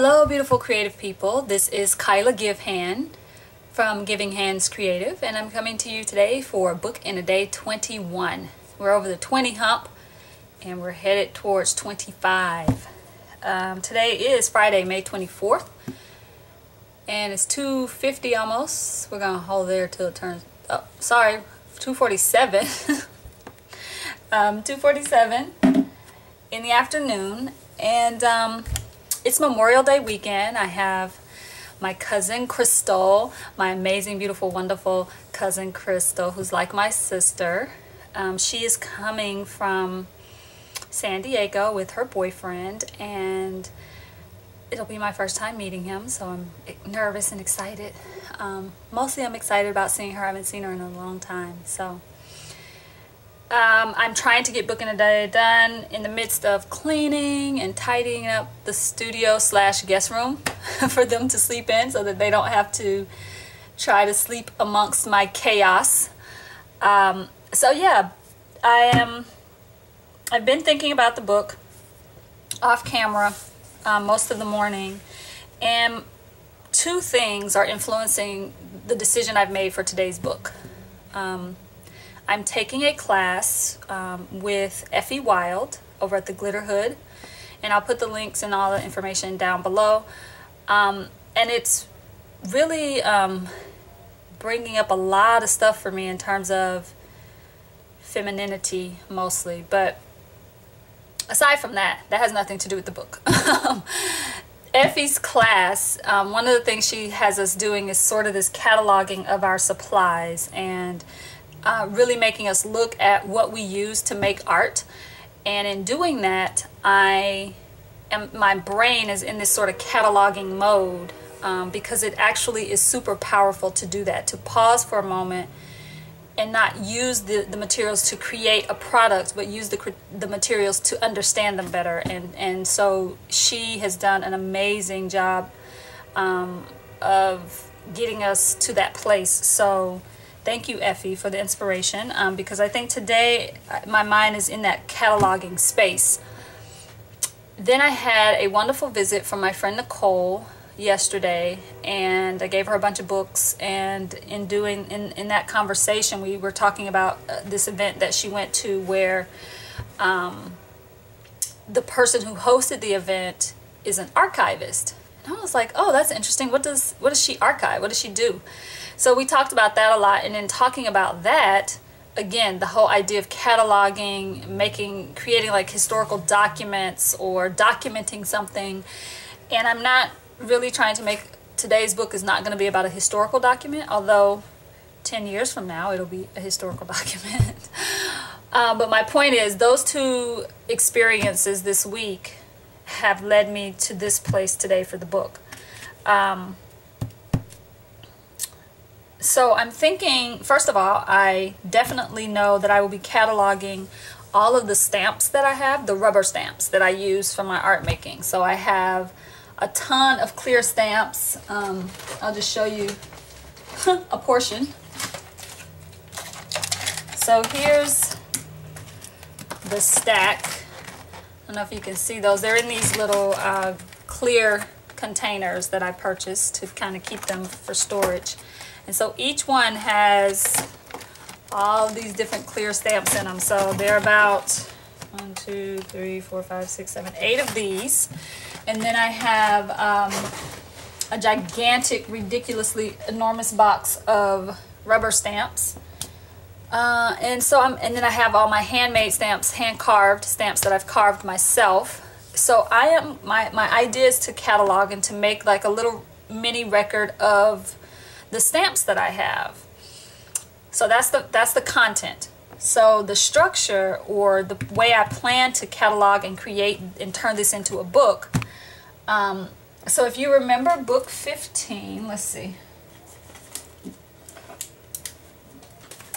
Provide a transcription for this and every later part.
Hello beautiful creative people, this is Kiala Givehand from Givehand Creative, and I'm coming to you today for Book in a Day 21. We're over the 20 hump and we're headed towards 25. Today is Friday, May 24th, and it's 2:50 almost. We're gonna hold there till it turns, 2:47. 2:47 in the afternoon, and it's Memorial Day weekend. I have my cousin Crystal, my amazing, beautiful, wonderful cousin Crystal, who's like my sister. She is coming from San Diego with her boyfriend, and it'll be my first time meeting him, so I'm nervous and excited. Mostly I'm excited about seeing her. I haven't seen her in a long time, so I'm trying to get Book in a Day done in the midst of cleaning and tidying up the studio / guest room for them to sleep in, so that they don't have to try to sleep amongst my chaos. So yeah, I've been thinking about the book off camera most of the morning, and two things are influencing the decision I've made for today's book. I'm taking a class with Effie Wild over at the Glitter Hood, and I'll put the links and all the information down below. And it's really bringing up a lot of stuff for me in terms of femininity mostly, but aside from that, that has nothing to do with the book. Effie's class, one of the things she has us doing is sort of this cataloging of our supplies, and really making us look at what we use to make art. And in doing that, my brain is in this sort of cataloging mode, because it actually is super powerful to do that, to pause for a moment and not use the materials to create a product, but use the materials to understand them better. And so she has done an amazing job of getting us to that place. So thank you, Effie, for the inspiration, because I think today my mind is in that cataloging space. Then I had a wonderful visit from my friend Nicole yesterday, and I gave her a bunch of books, and in that conversation we were talking about this event that she went to, where the person who hosted the event is an archivist. And I was like, oh, that's interesting. What does she archive? What does she do? So we talked about that a lot, and in talking about that, again, the whole idea of cataloging, creating like historical documents or documenting something. And I'm not really trying to make, today's book is not going to be about a historical document, although 10 years from now it'll be a historical document. But my point is, those two experiences this week have led me to this place today for the book. So I'm thinking, first of all, I definitely know that I will be cataloging all of the stamps that I have, the rubber stamps that I use for my art making. So I have a ton of clear stamps. I'll just show you a portion. So here's the stack. I don't know if you can see those. They're in these little clear containers that I purchased to kind of keep them for storage. And so each one has all these different clear stamps in them. So they're about 1, 2, 3, 4, 5, 6, 7, 8 of these. And then I have a gigantic, ridiculously enormous box of rubber stamps. And then I have all my handmade stamps, hand-carved stamps that I've carved myself. So my idea is to catalog and to make like a little mini record of the stamps that I have. So that's the content. So the structure, or the way I plan to catalog and create and turn this into a book. So if you remember book 15, let's see.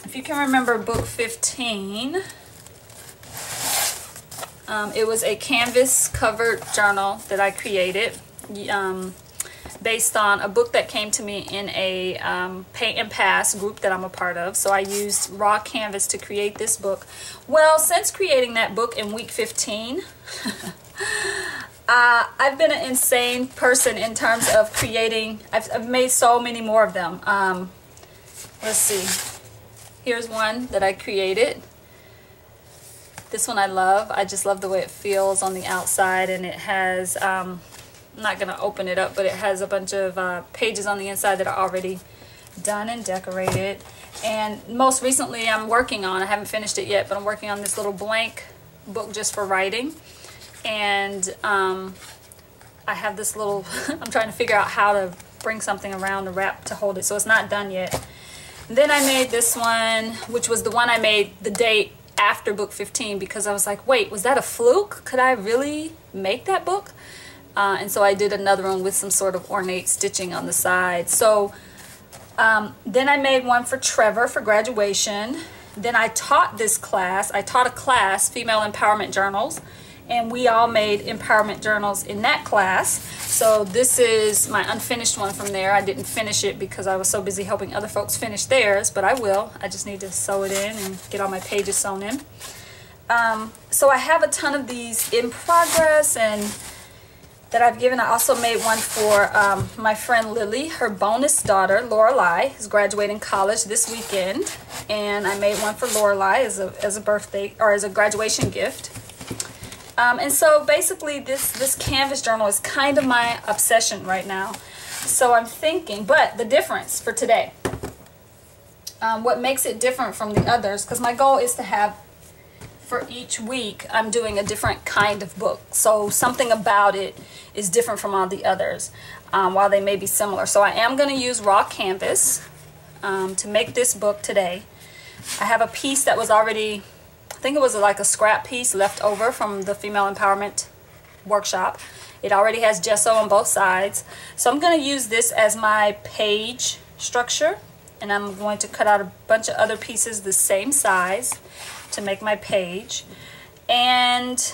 If you can remember book 15, it was a canvas covered journal that I created. Based on a book that came to me in a paint and pass group that I'm a part of. So I used raw canvas to create this book. Well, since creating that book in week 15, I've been an insane person in terms of creating. I've made so many more of them. Let's see. Here's one that I created. This one I love. I just love the way it feels on the outside, and it has, I'm not going to open it up, but it has a bunch of pages on the inside that are already done and decorated. And most recently I'm working on, I haven't finished it yet, but I'm working on this little blank book just for writing. And I have this little, I'm trying to figure out how to bring something around the wrap to hold it, so it's not done yet. Then I made this one, which was the one I made the day after book 15, because I was like, wait, was that a fluke? Could I really make that book? And so I did another one with some sort of ornate stitching on the side. So then I made one for Trevor for graduation. Then I taught this class. I taught a class, Female Empowerment Journals, and we all made empowerment journals in that class. So this is my unfinished one from there. I didn't finish it because I was so busy helping other folks finish theirs, but I will. I just need to sew it in and get all my pages sewn in. So I have a ton of these in progress and that I've given. I also made one for my friend Lily. Her bonus daughter, Lorelei, is graduating college this weekend. And I made one for Lorelei as a birthday, or as a graduation gift. And so basically this canvas journal is kind of my obsession right now. So I'm thinking, but the difference for today, what makes it different from the others, because my goal is to have, for each week, I'm doing a different kind of book. So something about it is different from all the others, while they may be similar. So I am going to use raw canvas to make this book today. I have a piece that was already, I think it was like a scrap piece left over from the Female Empowerment workshop. It already has gesso on both sides. So I'm going to use this as my page structure, and I'm going to cut out a bunch of other pieces the same size to make my page. And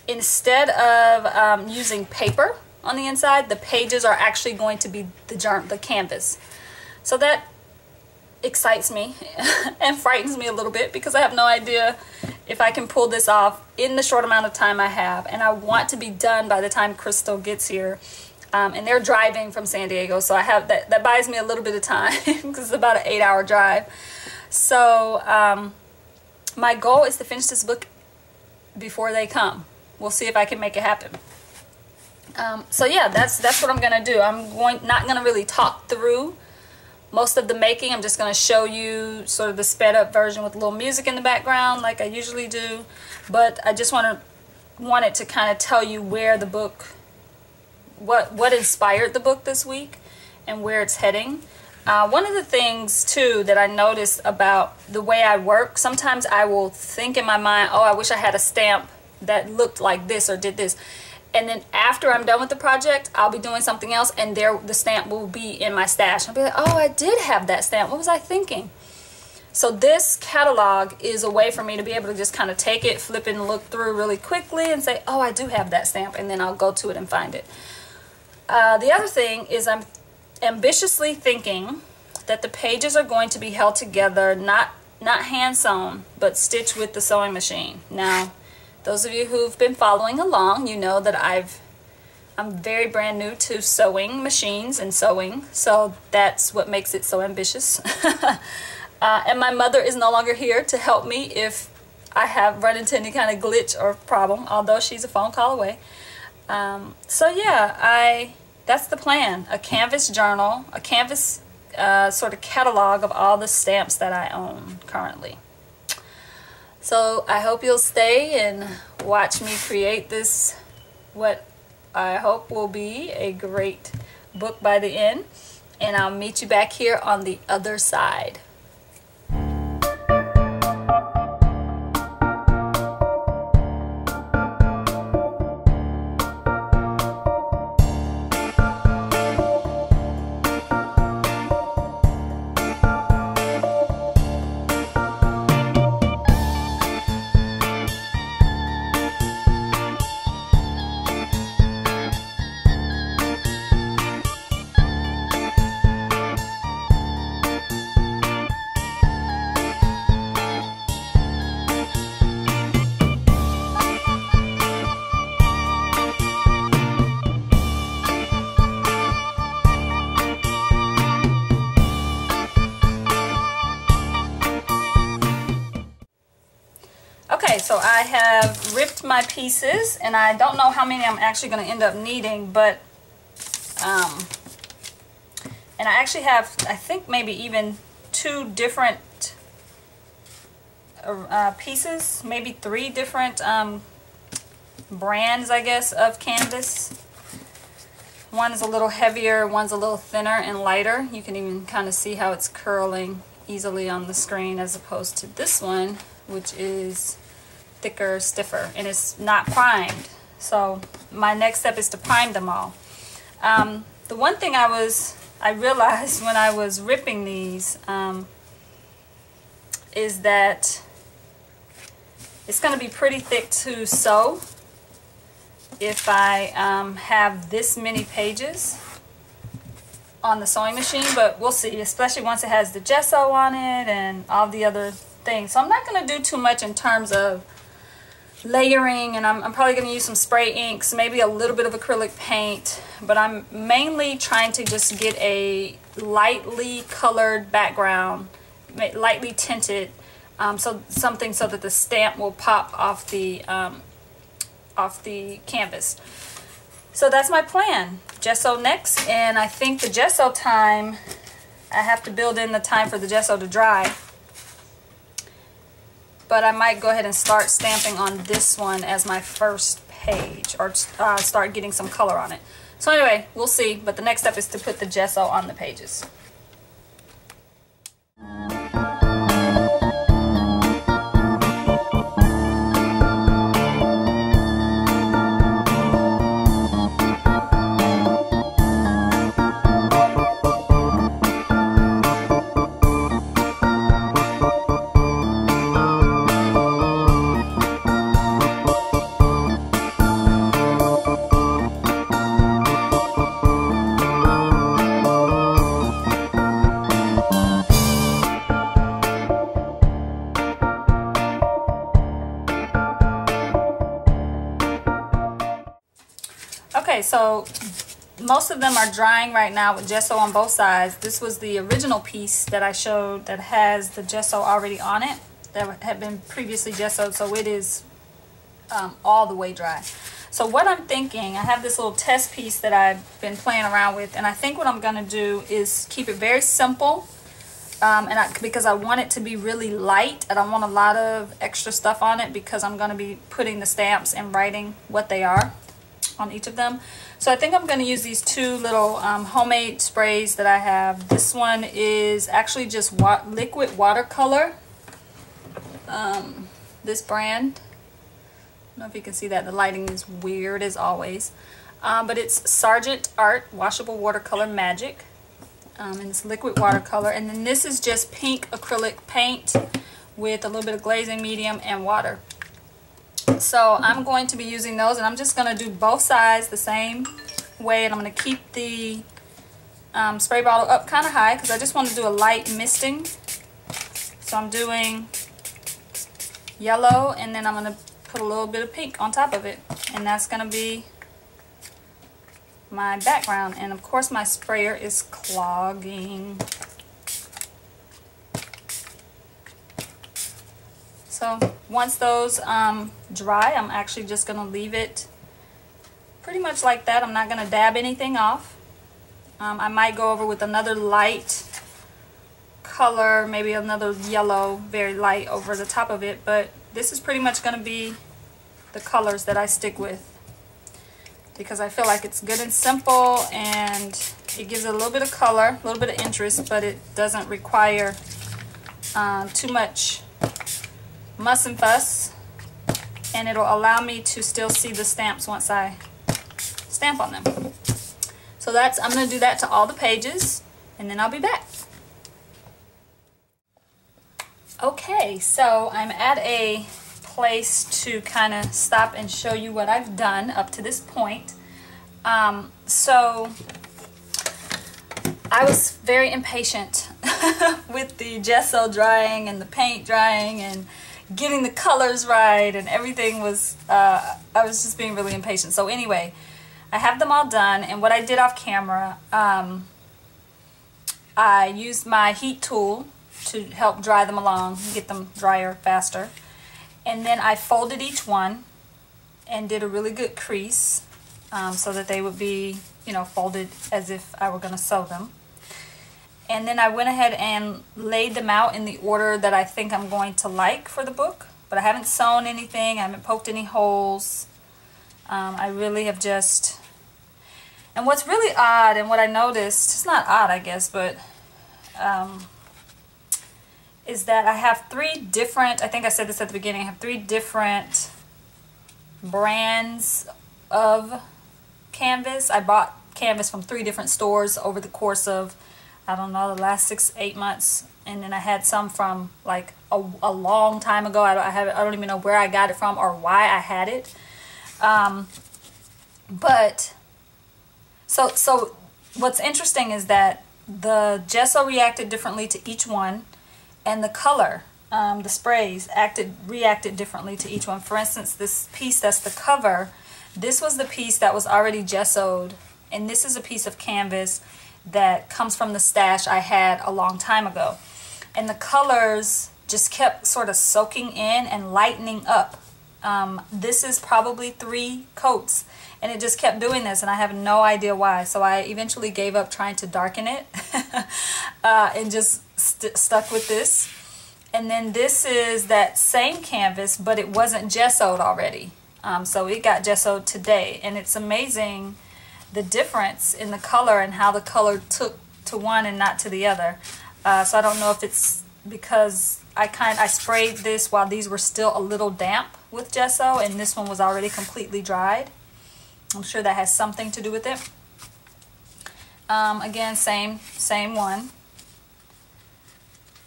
instead of using paper on the inside, the pages are actually going to be the canvas. So that excites me and frightens me a little bit, because I have no idea if I can pull this off in the short amount of time I have. And I want to be done by the time Crystal gets here. And they're driving from San Diego, so I have that buys me a little bit of time because it's about an 8-hour drive. So my goal is to finish this book before they come. We'll see if I can make it happen. So yeah, that's what I'm gonna do. I'm not gonna really talk through most of the making. I'm just gonna show you sort of the sped up version with a little music in the background like I usually do. But I just wanted to kind of tell you where the book, what inspired the book this week and where it's heading. One of the things too that I noticed about the way I work, sometimes I will think in my mind, oh, I wish I had a stamp that looked like this or did this. And then after I'm done with the project, I'll be doing something else, and the stamp will be in my stash. I'll be like, oh, I did have that stamp. What was I thinking? So this catalog is a way for me to be able to just kind of take it, flip it, and look through really quickly and say, oh, I do have that stamp, and then I'll go to it and find it. The other thing is I'm ambitiously thinking that the pages are going to be held together, not hand sewn, but stitched with the sewing machine. Now, those of you who've been following along, you know that I'm very brand new to sewing machines and sewing, so that's what makes it so ambitious. And my mother is no longer here to help me if I have run into any kind of glitch or problem, although she's a phone call away. So yeah, that's the plan. A canvas journal, a canvas sort of catalog of all the stamps that I own currently. So I hope you'll stay and watch me create this, what I hope will be a great book by the end. And I'll meet you back here on the other side. Okay, so I have ripped my pieces, and I don't know how many I'm actually going to end up needing, but and I actually have, I think maybe even 2 different pieces, maybe 3 different brands, I guess, of canvas. One is a little heavier, one's a little thinner and lighter. You can even kind of see how it's curling easily on the screen, as opposed to this one, which is thicker, stiffer, and it's not primed. So my next step is to prime them all. The one thing I realized when I was ripping these is that it's going to be pretty thick to sew if I have this many pages on the sewing machine, but we'll see, especially once it has the gesso on it and all the other things. So I'm not going to do too much in terms of layering, and I'm probably going to use some spray inks, maybe a little bit of acrylic paint, but I'm mainly trying to just get a lightly colored background, lightly tinted, so something so that the stamp will pop off the canvas. So that's my plan. Gesso next, and I think the gesso time, I have to build in the time for the gesso to dry. But I might go ahead and start stamping on this one as my first page, or start getting some color on it. So anyway, we'll see, but the next step is to put the gesso on the pages. Okay, so most of them are drying right now with gesso on both sides. This was the original piece that I showed that has the gesso already on it, that had been previously gessoed, so it is all the way dry. So what I'm thinking, I have this little test piece that I've been playing around with, and I think what I'm going to do is keep it very simple, because I want it to be really light. I don't want a lot of extra stuff on it, because I'm going to be putting the stamps and writing what they are on each of them. So I think I'm going to use these 2 little homemade sprays that I have. This one is actually just liquid watercolor. This brand, I don't know if you can see that, the lighting is weird as always, but it's Sargent Art Washable Watercolor Magic, and it's liquid watercolor. And then this is just pink acrylic paint with a little bit of glazing medium and water. So I'm going to be using those, and I'm just going to do both sides the same way, and I'm going to keep the spray bottle up kind of high because I just want to do a light misting. So I'm doing yellow, and then I'm going to put a little bit of pink on top of it, and that's going to be my background. And of course my sprayer is clogging. So once those dry, I'm actually just going to leave it pretty much like that. I'm not going to dab anything off. I might go over with another light color, maybe another yellow, very light over the top of it, but this is pretty much going to be the colors that I stick with, because I feel like it's good and simple, and it gives it a little bit of color, a little bit of interest, but it doesn't require too much muss and fuss, and it'll allow me to still see the stamps once I stamp on them. So I'm going to do that to all the pages, and then I'll be back. Okay, so I'm at a place to kind of stop and show you what I've done up to this point. So I was very impatient with the gesso drying and the paint drying and getting the colors right, and everything was, I was just being really impatient. So anyway, I have them all done, and what I did off camera, I used my heat tool to help dry them along, get them drier faster. And then I folded each one and did a really good crease so that they would be, you know, folded as if I were going to sew them. And then I went ahead and laid them out in the order that I think I'm going to like for the book. But I haven't sewn anything, I haven't poked any holes. I really have just... And what's really odd, and what I noticed, it's not odd I guess, but is that I have 3 different, I think I said this at the beginning, I have 3 different brands of canvas. I bought canvas from 3 different stores over the course of, I don't know, the last 6-8 months. And then I had some from like a long time ago. I don't even know where I got it from or why I had it. But so what's interesting is that the gesso reacted differently to each one, and the color, the sprays reacted differently to each one. For instance, this piece that's the cover, this was the piece that was already gessoed, and this is a piece of canvas that comes from the stash I had a long time ago. And the colors just kept sort of soaking in and lightening up. This is probably 3 coats, and it just kept doing this, and I have no idea why. So I eventually gave up trying to darken it and just stuck with this. And then this is that same canvas, but it wasn't gessoed already. So it got gessoed today, and it's amazing the difference in the color and how the color took to one and not to the other. So I don't know if it's because I sprayed this while these were still a little damp with gesso, and this one was already completely dried. I'm sure that has something to do with it. Again, same one.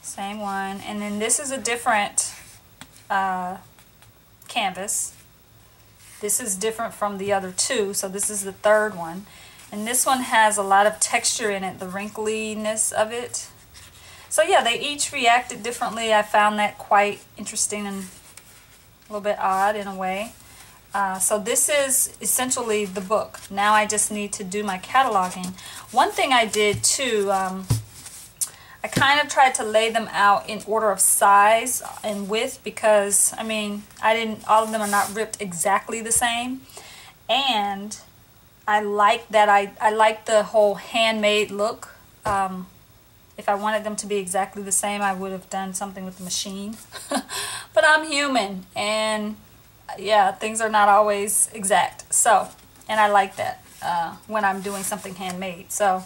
Same one. And then this is a different canvas. This is different from the other 2, so this is the 3rd one. And this one has a lot of texture in it, the wrinkliness of it. So yeah, they each reacted differently. I found that quite interesting and a little bit odd in a way. So this is essentially the book. Now I just need to do my cataloging. One thing I did too, I kind of tried to lay them out in order of size and width because, I mean, all of them are not ripped exactly the same. And I like that I like the whole handmade look. If I wanted them to be exactly the same, I would have done something with the machine. But I'm human, and yeah, things are not always exact. So, and I like that when I'm doing something handmade. So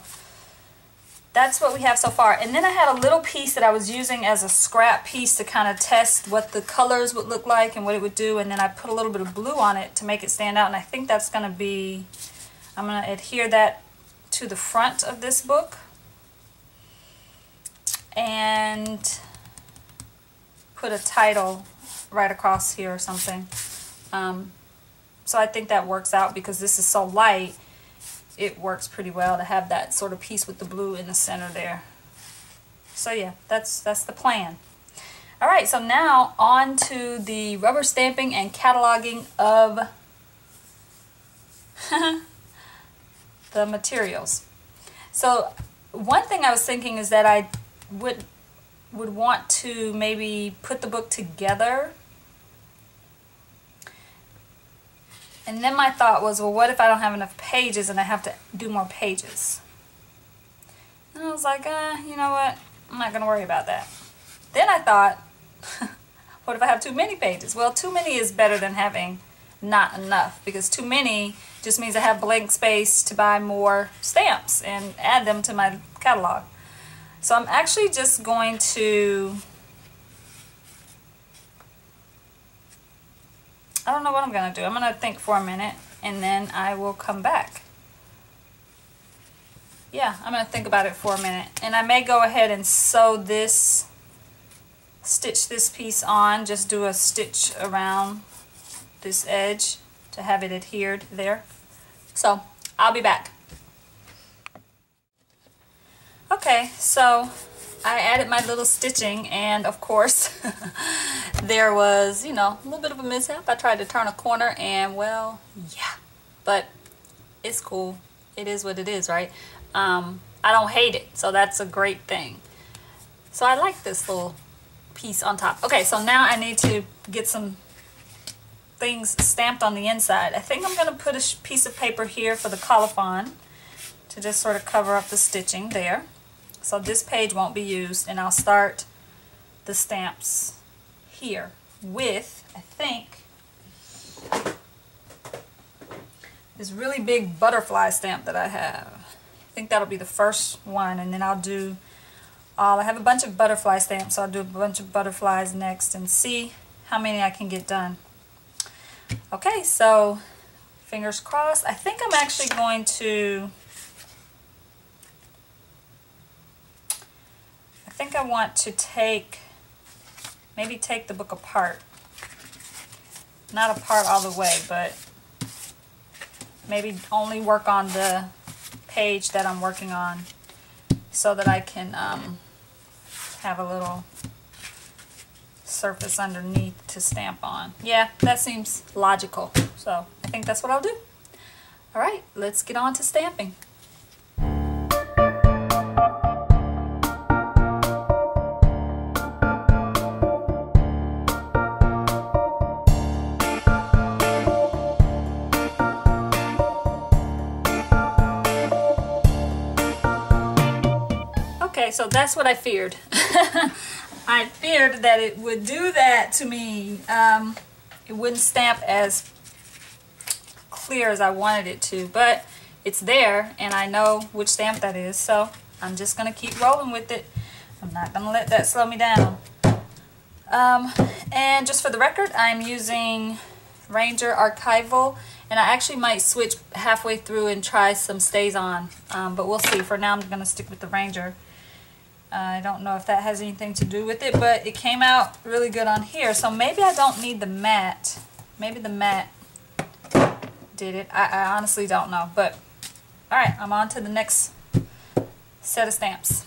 that's what we have so far. And then I had a little piece that I was using as a scrap piece to kind of test what the colors would look like and what it would do. And then I put a little bit of blue on it to make it stand out. And I think that's going to be, I'm going to adhere that to the front of this book. And put a title right across here or something. So I think that works out because this is so light. It works pretty well to have that sort of piece with the blue in the center there. So yeah, that's the plan. All right, so now on to the rubber stamping and cataloging of the materials. So one thing I was thinking is that I would want to maybe put the book together. And then my thought was, well, what if I don't have enough pages and I have to do more pages? And I was like, you know what? I'm not going to worry about that. Then I thought, what if I have too many pages? Well, too many is better than having not enough, because too many just means I have blank space to buy more stamps and add them to my catalog. So I'm actually just going to, I don't know what I'm going to do. I'm going to think for a minute and then I will come back. Yeah, I'm going to think about it for a minute. And I may go ahead and sew this, stitch this piece on, just do a stitch around this edge to have it adhered there. So I'll be back. Okay, so I added my little stitching, and of course there was, you know, a little bit of a mishap. I tried to turn a corner and, well, yeah, but it's cool. It is what it is, right? I don't hate it, so that's a great thing. So I like this little piece on top. Okay, so now I need to get some things stamped on the inside. I think I'm going to put a piece of paper here for the colophon to just sort of cover up the stitching there. So this page won't be used, and I'll start the stamps here with, I think, this really big butterfly stamp that I have. I think that'll be the first one, and then I'll do I have a bunch of butterfly stamps, so I'll do a bunch of butterflies next and see how many I can get done. Okay, so fingers crossed. I think I'm actually going to, I think I want to maybe take the book apart. Not apart all the way, but maybe only work on the page that I'm working on so that I can have a little surface underneath to stamp on. Yeah, that seems logical. So I think that's what I'll do. All right, let's get on to stamping. Okay, so that's what I feared. I feared that it would do that to me. It wouldn't stamp as clear as I wanted it to, but it's there and I know which stamp that is, so I'm just going to keep rolling with it. I'm not going to let that slow me down. And just for the record, I'm using Ranger Archival, and I actually might switch halfway through and try some stays on, but we'll see. For now, I'm going to stick with the Ranger. I don't know if that has anything to do with it, but it came out really good on here, so maybe I don't need the matte. Maybe the matte did it. I honestly don't know, but alright, I'm on to the next set of stamps.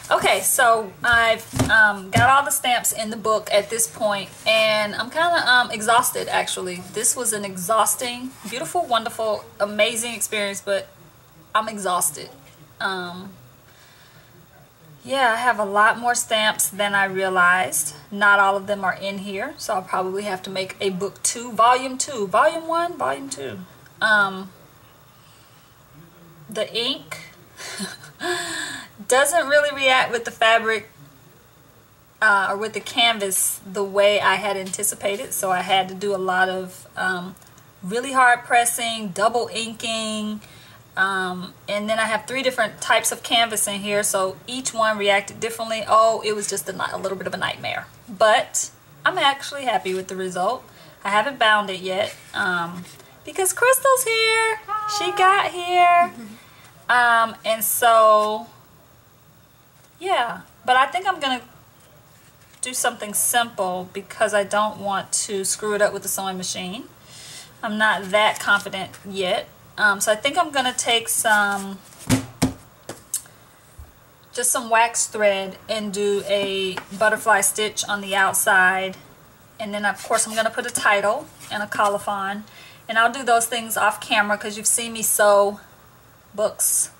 Okay, so I've got all the stamps in the book at this point, and I'm kind of exhausted, actually. This was an exhausting, beautiful, wonderful, amazing experience, but I'm exhausted. Yeah, I have a lot more stamps than I realized. Not all of them are in here, so I'll probably have to make a book 2, volume 2, volume 1, volume 2. The ink doesn't really react with the fabric or with the canvas the way I had anticipated, so I had to do a lot of really hard pressing, double inking, and then I have 3 different types of canvas in here, so each one reacted differently. Oh, it was just a little bit of a nightmare, but I'm actually happy with the result. I haven't bound it yet because Crystal's here. She got here. And so yeah, but I think I'm gonna do something simple because I don't want to screw it up with the sewing machine. I'm not that confident yet. So I think I'm gonna take just some wax thread and do a butterfly stitch on the outside, and then of course I'm gonna put a title and a colophon, and I'll do those things off camera because you've seen me sew books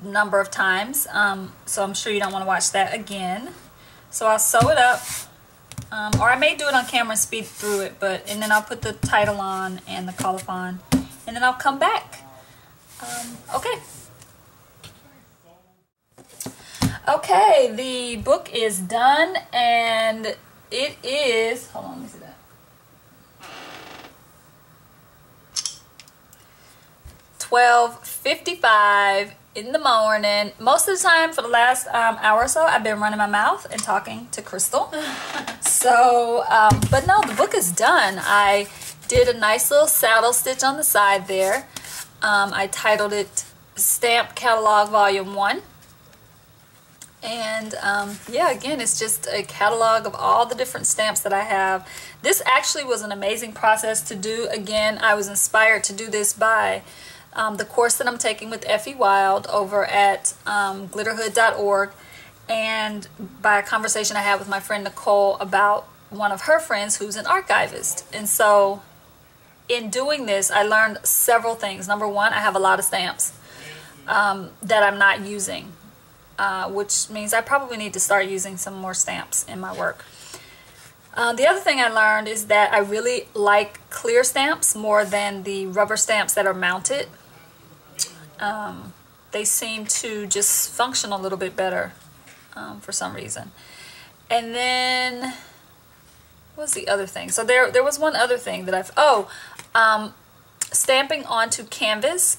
a number of times, so I'm sure you don't want to watch that again. So I'll sew it up, or I may do it on camera and speed through it, and then I'll put the title on and the colophon, and then I'll come back. Okay. Okay, the book is done, and it is, hold on, let me see that. 12:55 in the morning. Most of the time for the last hour or so, I've been running my mouth and talking to Crystal. So So, but no, the book is done. I did a nice little saddle stitch on the side there. I titled it Stamp Catalog Volume 1. And yeah, again, it's just a catalog of all the different stamps that I have. This actually was an amazing process to do. Again, I was inspired to do this by the course that I'm taking with Effie Wild over at glitterhood.org, and by a conversation I had with my friend Nicole about one of her friends who's an archivist. And so in doing this, I learned several things. Number one, I have a lot of stamps that I'm not using. Which means I probably need to start using some more stamps in my work. The other thing I learned is that I really like clear stamps more than the rubber stamps that are mounted. They seem to just function a little bit better for some reason. And then, what was the other thing? So there was one other thing that stamping onto canvas.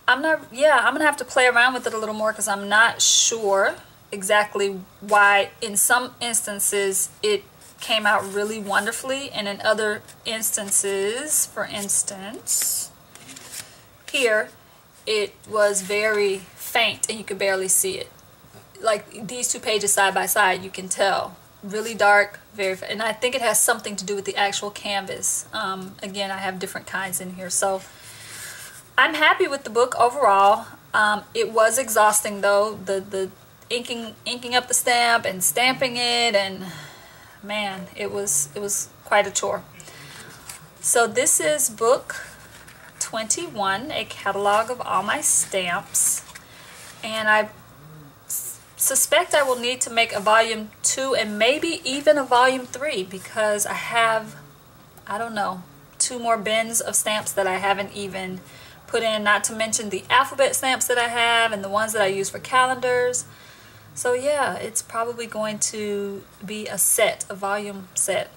I'm gonna have to play around with it a little more because I'm not sure exactly why in some instances it came out really wonderfully, and in other instances, for instance, here it was very faint and you could barely see it. Like these two pages side by side, you can tell. Really dark, and I think it has something to do with the actual canvas. Again, I have different kinds in here, so I'm happy with the book overall. It was exhausting though, the inking up the stamp and stamping it, and man, it was quite a chore. So this is book 21, a catalog of all my stamps, and I suspect I will need to make a volume 2 and maybe even a volume 3 because I have, I don't know, 2 more bins of stamps that I haven't even put in, not to mention the alphabet stamps that I have and the ones that I use for calendars. So yeah, it's probably going to be a volume set.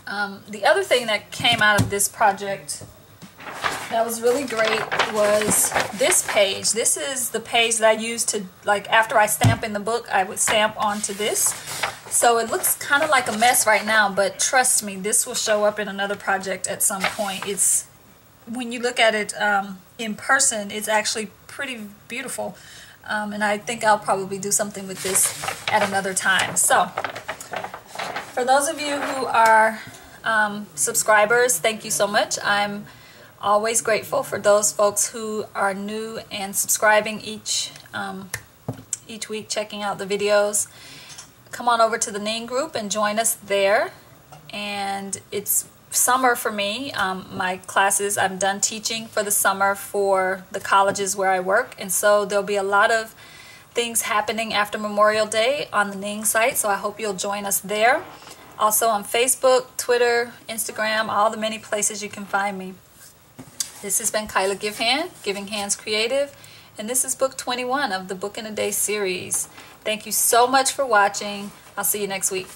The other thing that came out of this project that was really great was this page. This is the page that I used to, like, after I stamp in the book, I would stamp onto this. So it looks kind of like a mess right now, but trust me, this will show up in another project at some point. It's, when you look at it in person, it's actually pretty beautiful. And I think I'll probably do something with this at another time. So for those of you who are subscribers, thank you so much. I'm always grateful for those folks who are new and subscribing each week, checking out the videos. Come on over to the Ning group and join us there. And it's summer for me. My classes, I'm done teaching for the summer for the colleges where I work, and so there'll be a lot of things happening after Memorial Day on the Ning site, so I hope you'll join us there. Also on Facebook, Twitter, Instagram, all the many places you can find me. This has been Kiala Givehand, Giving Hands Creative, and this is book 21 of the Book in a Day series. Thank you so much for watching. I'll see you next week.